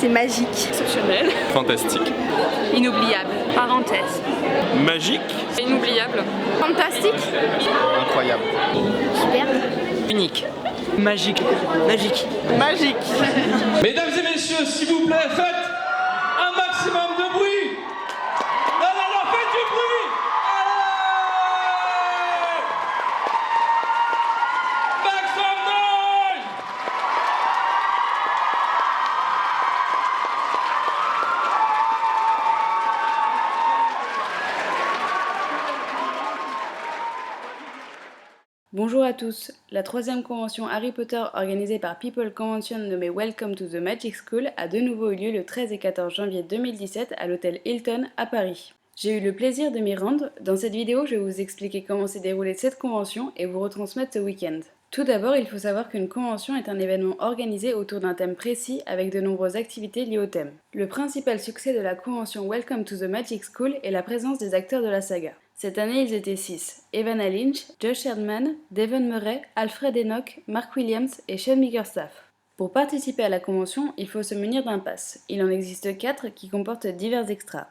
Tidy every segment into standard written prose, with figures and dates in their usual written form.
C'est magique. Exceptionnel. Fantastique. Inoubliable. Parenthèse. Magique. Inoubliable. Fantastique. Incroyable. Super. Unique. Magique. Magique. Magique. Mesdames et messieurs, s'il vous plaît, faites un maximum de bruit. Non, non, non, faites du bruit. Allez, Max of noise. Bonjour à tous, la troisième convention Harry Potter organisée par People Convention nommée Welcome to the Magic School a de nouveau eu lieu le 13 et 14 janvier 2017 à l'hôtel Hilton à Paris. J'ai eu le plaisir de m'y rendre. Dans cette vidéo, je vais vous expliquer comment s'est déroulée cette convention et vous retransmettre ce week-end. Tout d'abord, il faut savoir qu'une convention est un événement organisé autour d'un thème précis avec de nombreuses activités liées au thème. Le principal succès de la convention Welcome to the Magic School est la présence des acteurs de la saga. Cette année, ils étaient 6. Evanna Lynch, Josh Herdman, Devon Murray, Alfred Enoch, Mark Williams et Sean Bickerstaff. Pour participer à la convention, il faut se munir d'un pass. Il en existe 4 qui comportent divers extras.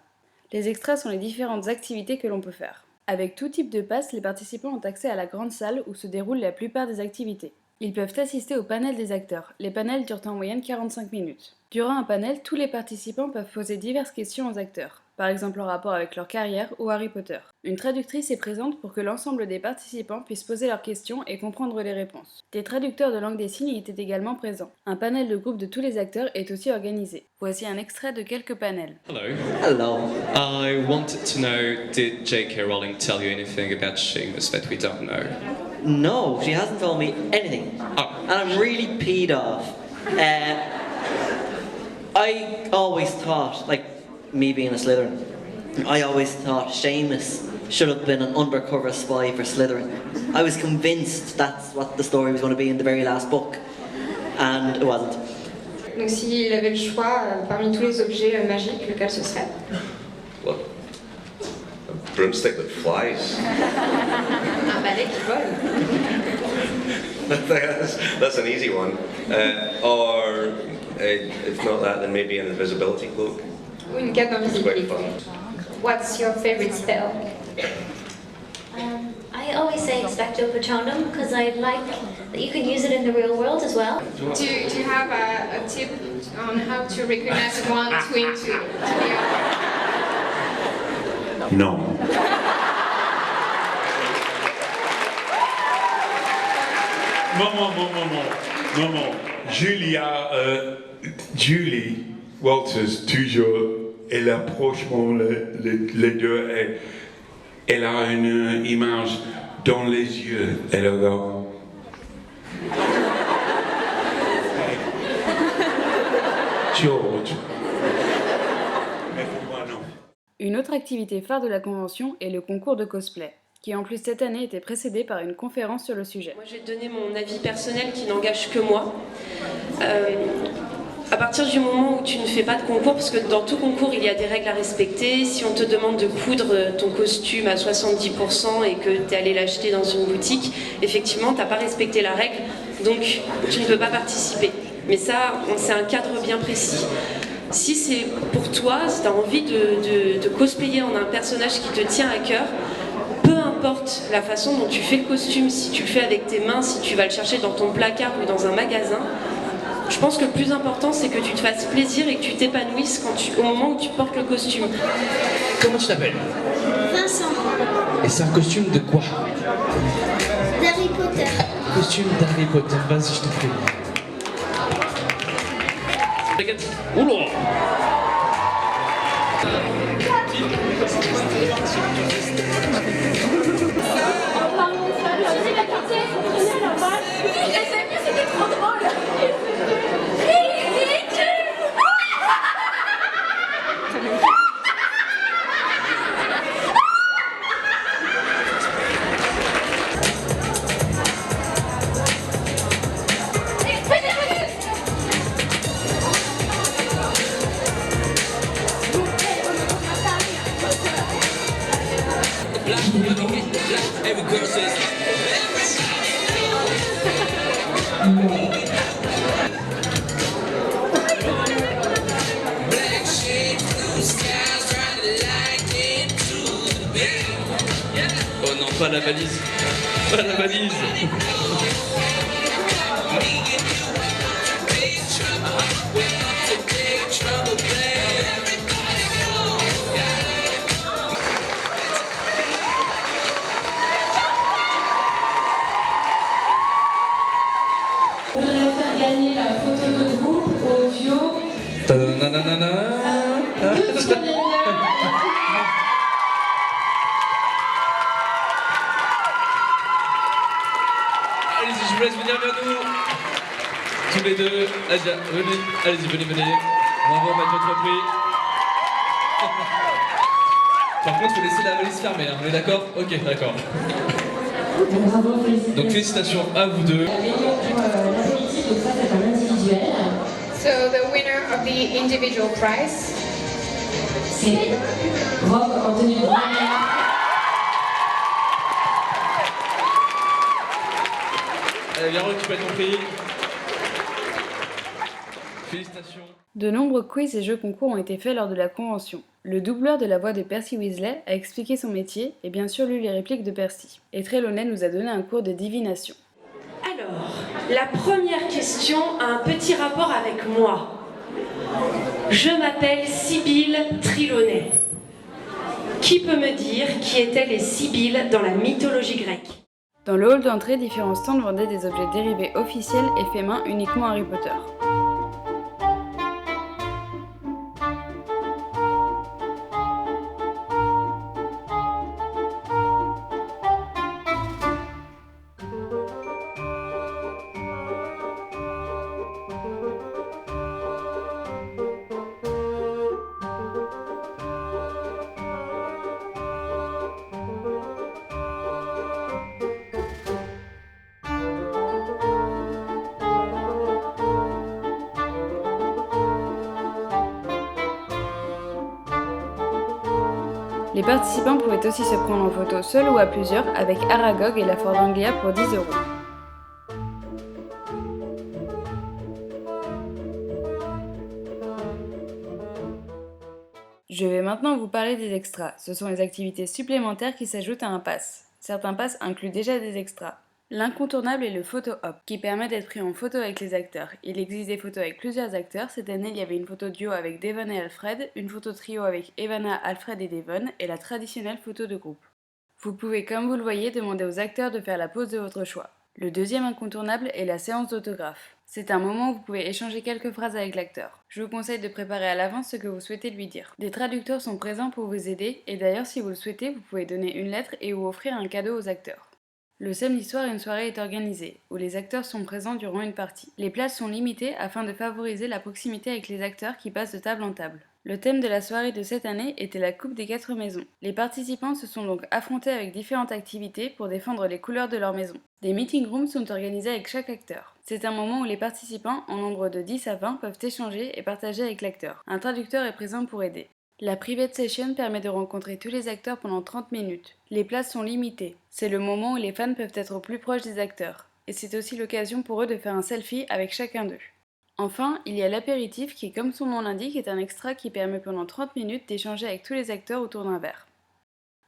Les extras sont les différentes activités que l'on peut faire. Avec tout type de pass, les participants ont accès à la grande salle où se déroulent la plupart des activités. Ils peuvent assister au panel des acteurs. Les panels durent en moyenne 45 minutes. Durant un panel, tous les participants peuvent poser diverses questions aux acteurs, par exemple en rapport avec leur carrière ou Harry Potter. Une traductrice est présente pour que l'ensemble des participants puissent poser leurs questions et comprendre les réponses. Des traducteurs de langue des signes étaient également présents. Un panel de groupe de tous les acteurs est aussi organisé. Voici un extrait de quelques panels. Hello. Hello. I wanted to know, did J.K. Rowling tell you anything about Seamus that we don't know? No, she hasn't told me anything. Oh. And I'm really peed off. I always thought, like me being a Slytherin, I always thought Seamus should have been an undercover spy for Slytherin. I was convinced that's what the story was going to be in the very last book. And it wasn't. Donc s'il avait le choix parmi tous les objets magiques, lequel ce serait? Look, a broomstick that flies. Un balai qui vole. that's an easy one. Or if not that, then maybe an invisibility cloak. Ou une cape It's quite invisible. fun. What's your favorite spell? I always say expecto patronum because I like that you can use it in the real world as well. Do you have a tip on how to recognize one twin to the other? Non. Maman. Julie Walters, toujours, elle approche les deux et elle a une image dans les yeux. Elle regarde. George. Mais pour moi, non. Une autre activité phare de la convention est le concours de cosplay, qui en plus cette année était précédé par une conférence sur le sujet. Moi, je vais te donner mon avis personnel qui n'engage que moi. À partir du moment où tu ne fais pas de concours, parce que dans tout concours il y a des règles à respecter, si on te demande de coudre ton costume à 70% et que tu es allé l'acheter dans une boutique, effectivement tu n'as pas respecté la règle, donc tu ne peux pas participer. Mais ça, c'est un cadre bien précis. Si c'est pour toi, si tu as envie de cosplayer en un personnage qui te tient à cœur, peu importe la façon dont tu fais le costume, si tu le fais avec tes mains, si tu vas le chercher dans ton placard ou dans un magasin, je pense que le plus important, c'est que tu te fasses plaisir et que tu t'épanouisses au moment où tu portes le costume. Comment tu t'appelles? Vincent, Et c'est un costume de quoi? d'Harry Potter. Costume d'Harry Potter, vas-y, je te prie. Oula! Every girl says Pas la valise. Pas la valise. On voudrait faire gagner la photo de groupe au duo. Allez-y, je vous laisse venir vers nous. Tous les deux. Allez-y, venez. Bravo, mettre votre prix. Par contre, il faut laisser la valise fermée, hein. On est d'accord? Ok, d'accord. Donc félicitations à vous deux. So the winner of the individual prize. C'est Rob en tenue de Allez, viens récupérer ton prix. Félicitations. De nombreux quiz et jeux concours ont été faits lors de la convention. Le doubleur de la voix de Percy Weasley a expliqué son métier et bien sûr lu les répliques de Percy. Et Trelawney nous a donné un cours de divination. Alors, la première question a un petit rapport avec moi. Je m'appelle Sibylle Trelawney. Qui peut me dire qui étaient les Sibylles dans la mythologie grecque? Dans le hall d'entrée, différents stands vendaient des objets dérivés officiels et faits main uniquement Harry Potter. Les participants pouvaient aussi se prendre en photo seuls ou à plusieurs avec Aragog et la Ford Anglia pour 10 €. Je vais maintenant vous parler des extras. Ce sont les activités supplémentaires qui s'ajoutent à un pass. Certains passes incluent déjà des extras. L'incontournable est le photo op, qui permet d'être pris en photo avec les acteurs. Il existe des photos avec plusieurs acteurs. Cette année, il y avait une photo duo avec Devon et Alfred, une photo trio avec Evanna, Alfred et Devon, et la traditionnelle photo de groupe. Vous pouvez, comme vous le voyez, demander aux acteurs de faire la pose de votre choix. Le deuxième incontournable est la séance d'autographe. C'est un moment où vous pouvez échanger quelques phrases avec l'acteur. Je vous conseille de préparer à l'avance ce que vous souhaitez lui dire. Des traducteurs sont présents pour vous aider, et d'ailleurs, si vous le souhaitez, vous pouvez donner une lettre et ou offrir un cadeau aux acteurs. Le samedi soir, une soirée est organisée, où les acteurs sont présents durant une partie. Les places sont limitées afin de favoriser la proximité avec les acteurs qui passent de table en table. Le thème de la soirée de cette année était la Coupe des 4 maisons. Les participants se sont donc affrontés avec différentes activités pour défendre les couleurs de leur maison. Des meeting rooms sont organisés avec chaque acteur. C'est un moment où les participants, en nombre de 10 à 20, peuvent échanger et partager avec l'acteur. Un traducteur est présent pour aider. La private session permet de rencontrer tous les acteurs pendant 30 minutes. Les places sont limitées. C'est le moment où les fans peuvent être au plus proche des acteurs. Et c'est aussi l'occasion pour eux de faire un selfie avec chacun d'eux. Enfin, il y a l'apéritif qui, comme son nom l'indique, est un extra qui permet pendant 30 minutes d'échanger avec tous les acteurs autour d'un verre.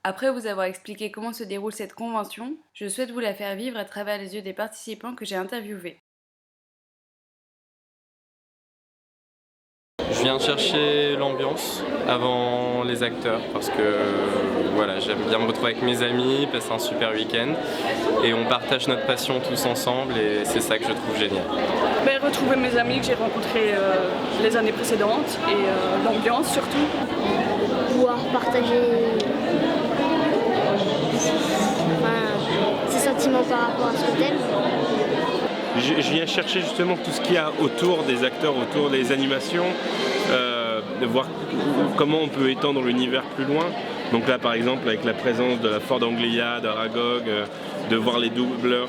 Après vous avoir expliqué comment se déroule cette convention, je souhaite vous la faire vivre à travers les yeux des participants que j'ai interviewés. Je viens chercher l'ambiance avant les acteurs parce que voilà, j'aime bien me retrouver avec mes amis, passer un super week-end et on partage notre passion tous ensemble et c'est ça que je trouve génial. Retrouver mes amis que j'ai rencontrés les années précédentes et l'ambiance surtout. Pouvoir partager ses sentiments par rapport à ce que t'aimes. Je viens chercher justement tout ce qu'il y a autour des acteurs, autour des animations, de voir comment on peut étendre l'univers plus loin. Donc là par exemple avec la présence de la Ford Anglia, d'Aragog, de voir les doubleurs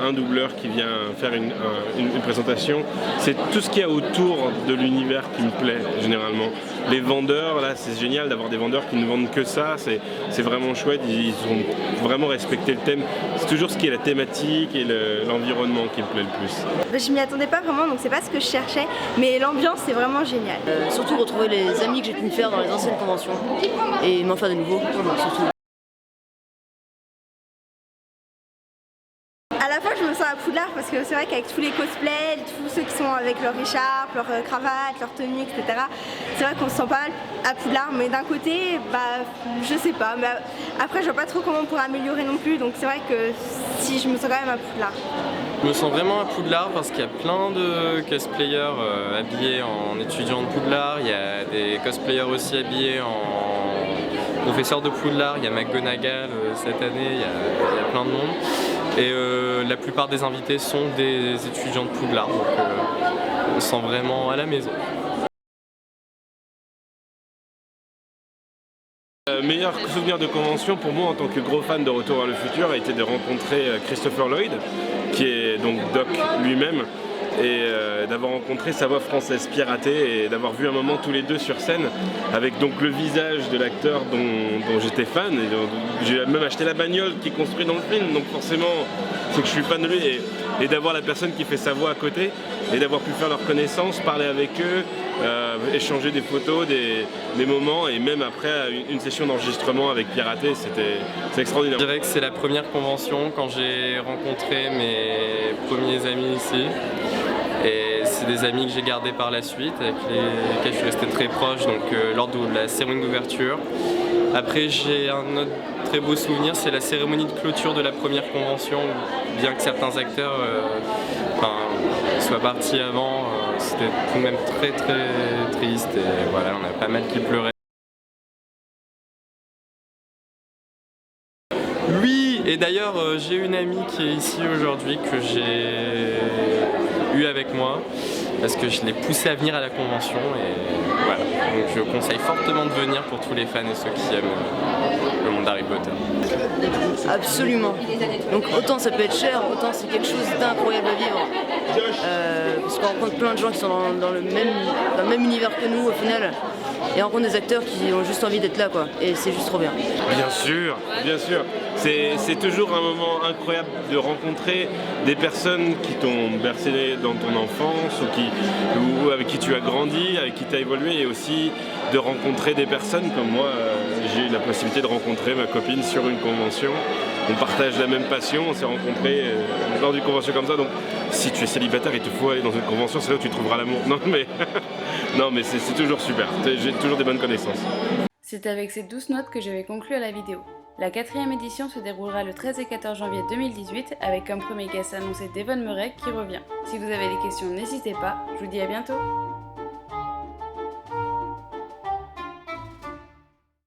un doubleur qui vient faire une présentation. C'est tout ce qu'il y a autour de l'univers qui me plaît généralement. Les vendeurs, là c'est génial d'avoir des vendeurs qui ne vendent que ça, c'est vraiment chouette, ils ont vraiment respecté le thème. C'est toujours ce qui est la thématique et l'environnement qui me plaît le plus. Je m'y attendais pas vraiment, donc c'est pas ce que je cherchais, mais l'ambiance c'est vraiment génial. Surtout retrouver les amis que j'ai pu me faire dans les anciennes conventions et m'en faire de nouveaux, surtout. me sens à Poudlard parce que c'est vrai qu'avec tous les cosplays, tous ceux qui sont avec leur écharpe, leur cravate, leur tenue, etc., c'est vrai qu'on se sent pas mal à Poudlard, mais d'un côté, bah, je sais pas, mais après je vois pas trop comment on pourrait améliorer non plus, donc c'est vrai que si je me sens quand même à Poudlard. Je me sens vraiment à Poudlard parce qu'il y a plein de cosplayers habillés en étudiants de Poudlard, il y a des cosplayers aussi habillés en professeurs de Poudlard, il y a McGonagall cette année, il y a plein de monde. Et la plupart des invités sont des étudiants de Poudlard, donc on se sent vraiment à la maison. Meilleur souvenir de convention pour moi en tant que gros fan de Retour vers le futur a été de rencontrer Christopher Lloyd, qui est donc Doc lui-même, et d'avoir rencontré sa voix française piratée et d'avoir vu un moment tous les deux sur scène avec donc le visage de l'acteur dont j'étais fan, et j'ai même acheté la bagnole qui est construite dans le film, donc forcément c'est que je suis fan de lui, et d'avoir la personne qui fait sa voix à côté et d'avoir pu faire leur connaissance, parler avec eux, échanger des photos, des moments, et même après une session d'enregistrement avec Piraté, c'est extraordinaire. Je dirais que c'est la première convention quand j'ai rencontré mes premiers amis ici, et c'est des amis que j'ai gardés par la suite, avec lesquels je suis resté très proche, donc lors de la cérémonie d'ouverture. Après, j'ai un autre très beau souvenir, c'est la cérémonie de clôture de la première convention, bien que certains acteurs soient partis avant, c'était tout de même très triste, et voilà, on a pas mal qui pleuraient. Oui, et d'ailleurs j'ai une amie qui est ici aujourd'hui que j'ai eue avec moi parce que je l'ai poussée à venir à la convention, et voilà, donc je conseille fortement de venir pour tous les fans et ceux qui aiment le monde d'Harry Potter. Absolument. Donc autant ça peut être cher, autant c'est quelque chose d'incroyable à vivre. Parce qu'on rencontre plein de gens qui sont dans le même univers que nous au final. Et on rencontre des acteurs qui ont juste envie d'être là, quoi. Et c'est juste trop bien. Bien sûr, bien sûr. C'est toujours un moment incroyable de rencontrer des personnes qui t'ont bercé dans ton enfance ou avec qui tu as grandi, avec qui tu as évolué, et aussi de rencontrer des personnes comme moi. J'ai eu la possibilité de rencontrer ma copine sur une convention. On partage la même passion, on s'est rencontrés lors d'une convention comme ça. Donc si tu es célibataire, il te faut aller dans une convention, c'est là où tu trouveras l'amour. Non mais c'est toujours super, j'ai toujours des bonnes connaissances. C'est avec ces douces notes que je vais conclure la vidéo. La 4e édition se déroulera le 13 et 14 janvier 2018 avec comme premier guest annoncé Devon Murray qui revient. Si vous avez des questions, n'hésitez pas, je vous dis à bientôt.